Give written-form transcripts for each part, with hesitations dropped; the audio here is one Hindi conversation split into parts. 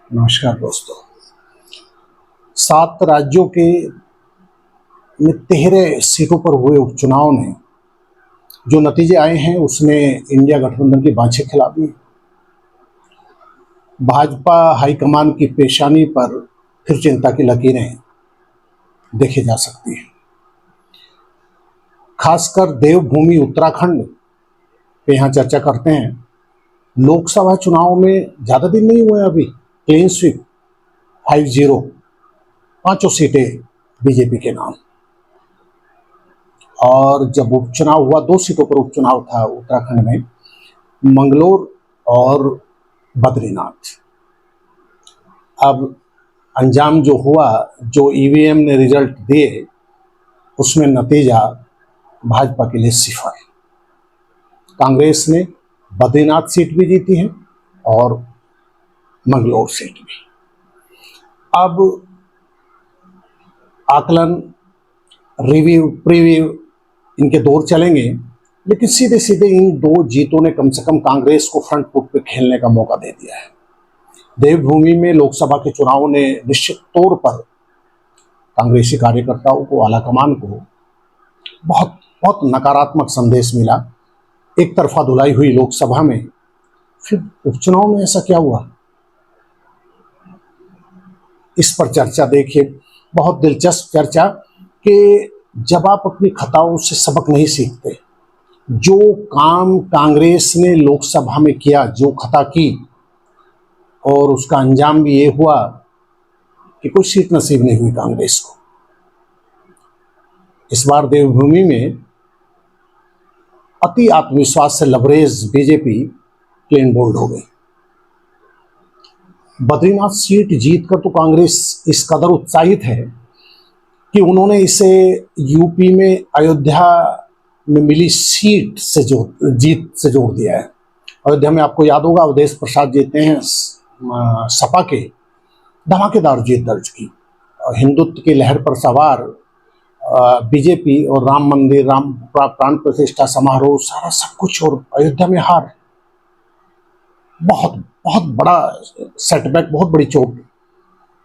नमस्कार दोस्तों। 7 राज्यों के में 13 सीटों पर हुए उपचुनाव में जो नतीजे आए हैं उसने इंडिया गठबंधन की बाँछें खिला दी। भाजपा हाईकमान की पेशानी पर फिर चिंता की लकीरें देखी जा सकती हैं। खासकर देवभूमि उत्तराखंड पे यहाँ चर्चा करते हैं। लोकसभा चुनाव में ज़्यादा दिन नहीं हुए अभी, क्लीन स्वीप 5-0, पांचों सीटें बीजेपी के नाम। और जब उपचुनाव हुआ, 2 सीटों पर उपचुनाव था उत्तराखंड में, मंगलोर और बद्रीनाथ। अब अंजाम जो हुआ, जो ईवीएम ने रिजल्ट दिए, उसमें नतीजा भाजपा के लिए 0। कांग्रेस ने बद्रीनाथ सीट भी जीती है और मंगलोर सीट भी। अब आकलन, रिव्यू, प्रीव्यू इनके दौर चलेंगे, लेकिन सीधे सीधे इन 2 जीतों ने कम से कम कांग्रेस को फ्रंट फुट पे खेलने का मौका दे दिया है। देवभूमि में लोकसभा के चुनाव ने निश्चित तौर पर कांग्रेसी कार्यकर्ताओं को, आलाकमान को बहुत बहुत नकारात्मक संदेश मिला। एक तरफा धुलाई हुई लोकसभा में, फिर उपचुनाव में ऐसा क्या हुआ, इस पर चर्चा देखिए। बहुत दिलचस्प चर्चा कि जब आप अपनी खताओं से सबक नहीं सीखते, जो काम कांग्रेस ने लोकसभा में किया, जो खता की, और उसका अंजाम भी ये हुआ कि कोई सीट नसीब नहीं हुई कांग्रेस को। इस बार देवभूमि में अति आत्मविश्वास से लबरेज बीजेपी क्लीन बोल्ड हो गई। बद्रीनाथ सीट जीतकर तो कांग्रेस इस कदर उत्साहित है कि उन्होंने इसे यूपी में अयोध्या में मिली सीट से जीत से जोड़ दिया है। अयोध्या में आपको याद होगा, अवधेश प्रसाद जीते हैं सपा के, धमाकेदार जीत दर्ज की। हिंदुत्व की लहर पर सवार बीजेपी और राम मंदिर, राम प्राण प्रतिष्ठा समारोह, सारा सब कुछ, और अयोध्या में हार। बहुत बहुत बड़ा सेटबैक, बहुत बड़ी चोट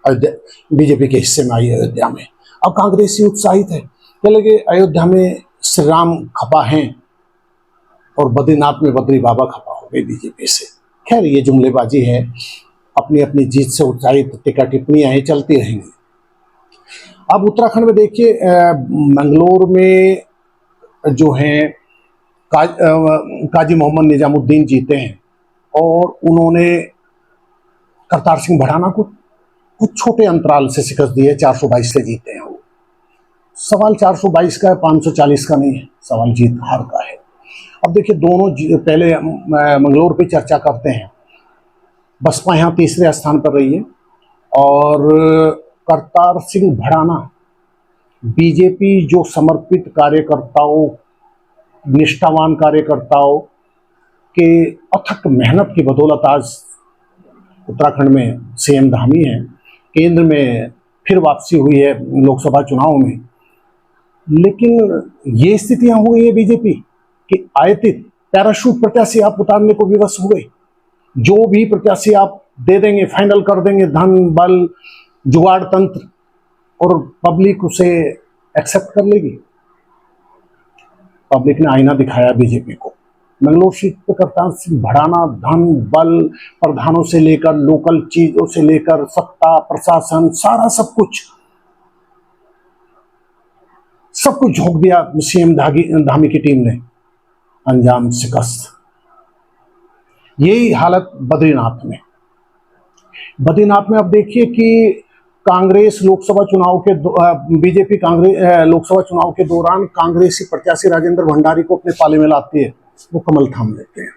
अयोध्या बीजेपी के हिस्से में आई अयोध्या में। अब कांग्रेसी उत्साहित है, क्या लगे अयोध्या में श्री राम खपा हैं और बद्रीनाथ में बद्री बाबा खपा हो गए बीजेपी से। खैर, ये जुमलेबाजी है, अपनी अपनी जीत से उत्साहित टीका टिप्पणियां चलती रहेंगी। अब उत्तराखंड में देखिए, मंगलोर में जो हैं काजी मोहम्मद निजामुद्दीन जीते हैं और उन्होंने करतार सिंह भड़ाना को कुछ छोटे अंतराल से शिकस्त दी है। 422 से जीते हैं वो। सवाल 422 का है, 540 का नहीं है, सवाल जीत हार का है। अब देखिए, दोनों पहले मंगलोर पे चर्चा करते हैं। बसपा यहाँ तीसरे स्थान पर रही है और करतार सिंह भड़ाना बीजेपी जो समर्पित कार्यकर्ताओं, निष्ठावान कार्यकर्ताओं के अथक मेहनत की बदौलत आज उत्तराखंड में सीएम धामी है, केंद्र में फिर वापसी हुई है लोकसभा चुनाव में। लेकिन ये स्थितियां हुई है बीजेपी कि आयतित पैराशूट प्रत्याशी आप उतारने को विवश हो गए। जो भी प्रत्याशी आप दे देंगे, फाइनल कर देंगे, धन बल जुगाड़ तंत्र, और पब्लिक उसे एक्सेप्ट कर लेगी। पब्लिक ने आईना दिखाया बीजेपी को। मंगलोर सीट पर करतार सिंह भड़ाना धन बल, प्रधानों से लेकर लोकल चीजों से लेकर सत्ता, प्रशासन, सारा सब कुछ झोंक दिया सीएम धामी की टीम ने। अंजाम शिकस्त। यही हालत बद्रीनाथ में। अब देखिए कि कांग्रेस लोकसभा चुनाव के बीजेपी कांग्रेस लोकसभा चुनाव के दौरान कांग्रेसी प्रत्याशी राजेंद्र भंडारी को अपने पाले में लाती है। वो कमल थाम लेते हैं,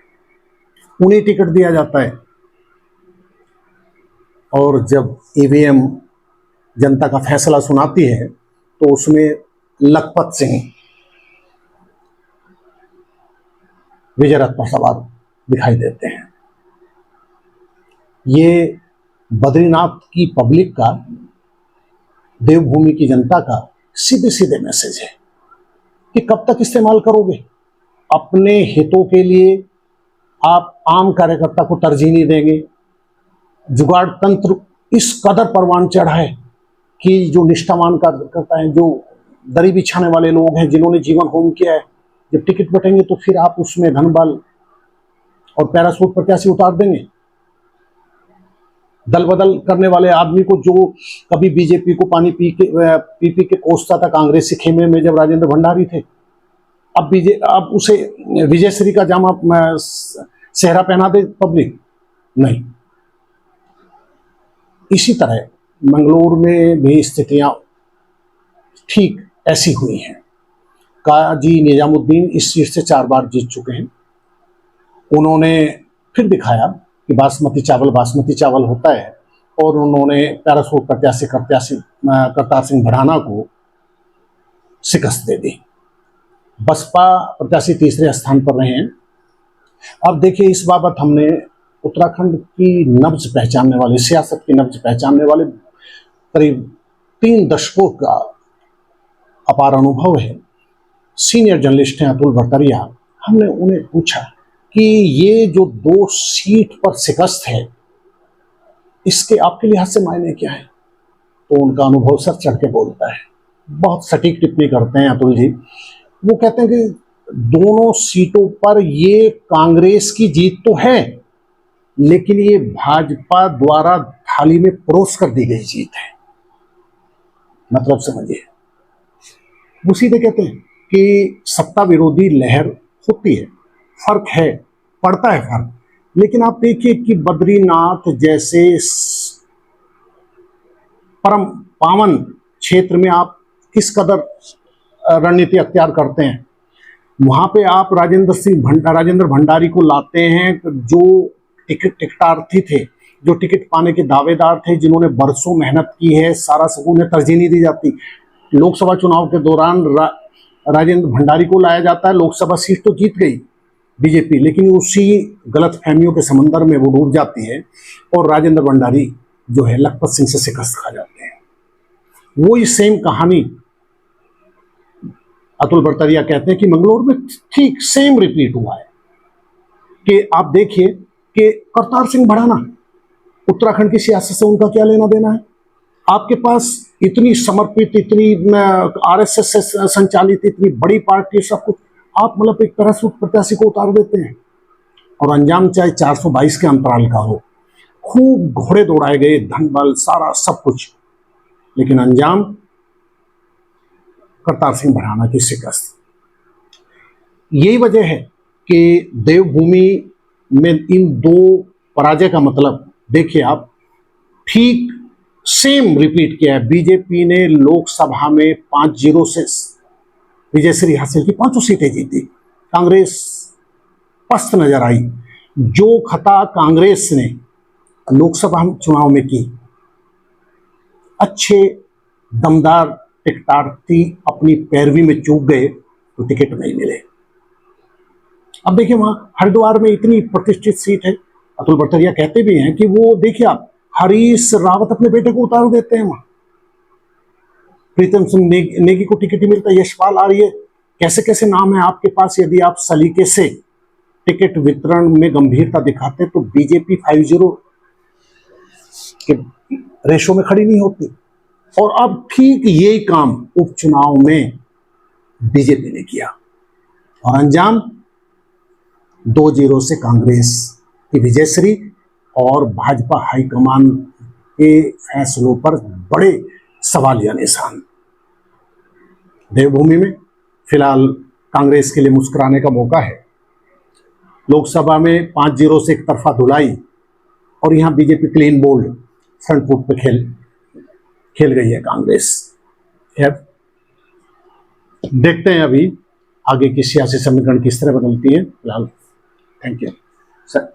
उन्हें टिकट दिया जाता है। और जब ईवीएम जनता का फैसला सुनाती है तो उसमें लखपत सिंह विजय रथ पर सवार दिखाई देते हैं। ये बद्रीनाथ की पब्लिक का, देवभूमि की जनता का सीधे सीधे मैसेज है कि कब तक इस्तेमाल करोगे अपने हितों के लिए। आप आम कार्यकर्ता को तरजीह नहीं देंगे, जुगाड़ तंत्र इस कदर परवान चढ़ा है कि जो निष्ठावान कार्यकर्ता हैं, जो दरी बिछाने वाले लोग हैं, जिन्होंने जीवन होम किया है, जब टिकट बटेंगे तो फिर आप उसमें धन बल और पैरासूट प्रत्याशी उतार देंगे। दल बदल करने वाले आदमी को, जो कभी बीजेपी को पानी पी के कोसता था कांग्रेसी खेमे में जब राजेंद्र भंडारी थे, अब उसे विजयश्री का जामा सेहरा पहना दे पब्लिक? नहीं। इसी तरह मंगलौर में भी स्थितियां ठीक ऐसी हुई हैं। काजी निजामुद्दीन इस सीट से 4 बार जीत चुके हैं। उन्होंने फिर दिखाया कि बासमती चावल होता है, और उन्होंने पैरासूट प्रत्याशी करतार सिंह भड़ाना को शिकस्त दे दी। बसपा प्रत्याशी तीसरे स्थान पर रहे हैं। अब देखिए, इस बाबत हमने उत्तराखंड की नब्ज पहचानने वाले, सियासत की नब्ज पहचानने वाले करीब 3 दशकों का अपार अनुभव है, सीनियर जर्नलिस्ट हैं अतुल भरतरिया। हमने उन्हें पूछा कि ये जो 2 सीट पर शिकस्त है, इसके आपके लिहाज से मायने क्या है? तो उनका अनुभव सर चढ़ के बोलता है। बहुत सटीक टिप्पणी करते हैं अतुल जी। वो कहते हैं कि दोनों सीटों पर ये कांग्रेस की जीत तो है, लेकिन ये भाजपा द्वारा थाली में परोस कर दी गई जीत है। मतलब समझिए, वो सीधे कहते हैं कि सत्ता विरोधी लहर होती है, फर्क है, पड़ता है फर्क। लेकिन आप देखिए कि बद्रीनाथ जैसे परम पावन क्षेत्र में आप किस कदर रणनीति अख्तियार करते हैं। वहां पे आप राजेंद्र भंडारी को लाते हैं, जो टिकटार्थी थे, जो टिकट पाने के दावेदार थे, जिन्होंने बरसों मेहनत की है, सारा सुकून है, तरजीह नहीं दी जाती। लोकसभा चुनाव के दौरान राजेंद्र भंडारी को लाया जाता है। लोकसभा सीट तो जीत गई बीजेपी, लेकिन उसी गलत फहमियों के समंदर में वो डूब जाती है, और राजेंद्र भंडारी जो है लखपत सिंह से शिकस्त खा जाते हैं। वही सेम कहानी अतुल भरतरिया कहते हैं कि मंगलौर में ठीक सेम रिपीट हुआ है। कि आप देखिए कि करतार सिंह भड़ाना, उत्तराखंड की सियासत से उनका क्या लेना देना है? आपके पास इतनी समर्पित, इतनी आरएसएस से संचालित इतनी बड़ी पार्टी, सब कुछ, आप मतलब एक पैरासूट प्रत्याशी को उतार देते हैं, और अंजाम चाहे 422 के अंतराल का हो। खूब घोड़े दौड़ाए गए, धन बल सारा सब कुछ, लेकिन अंजाम करतार सिंह भड़ाना की शिकस्त। यही वजह है कि देवभूमि में इन 2 पराजय का मतलब देखिए आप, ठीक सेम रिपीट किया है। बीजेपी ने लोकसभा में 5-0 से विजयश्री हासिल की, 5 सीटें जीती। कांग्रेस पस्त नजर आई। जो खता कांग्रेस ने लोकसभा चुनाव में की, अच्छे दमदार टिकटार्थी अपनी पैरवी में चूक गए तो टिकट नहीं मिले। अब देखिए, वहां हरिद्वार में इतनी प्रतिष्ठित सीट है, अतुल भरतरिया कहते भी हैं कि वो देखिए आप, हरीश रावत अपने बेटे को उतार देते हैं वहां। प्रीतम सिंह नेगी को टिकट ही मिलता है, यशपाल आर्य, कैसे कैसे नाम है आपके पास। यदि आप सलीके से टिकट वितरण में गंभीरता दिखाते तो बीजेपी 5-0 के रेशो में खड़ी नहीं होती। और अब ठीक यही काम उपचुनाव में बीजेपी ने किया, और अंजाम 2-0 से कांग्रेस की विजयश्री, और भाजपा हाईकमान के फैसलों पर बड़े सवालिया निशान। देवभूमि में फिलहाल कांग्रेस के लिए मुस्कुराने का मौका है। लोकसभा में 5-0 से एक तरफा धुलाई, और यहां BJP clean bowled front foot पे खेल गई है कांग्रेस। देखते हैं अभी आगे की सियासी समीकरण किस तरह बदलती है। फिलहाल थैंक यू सर।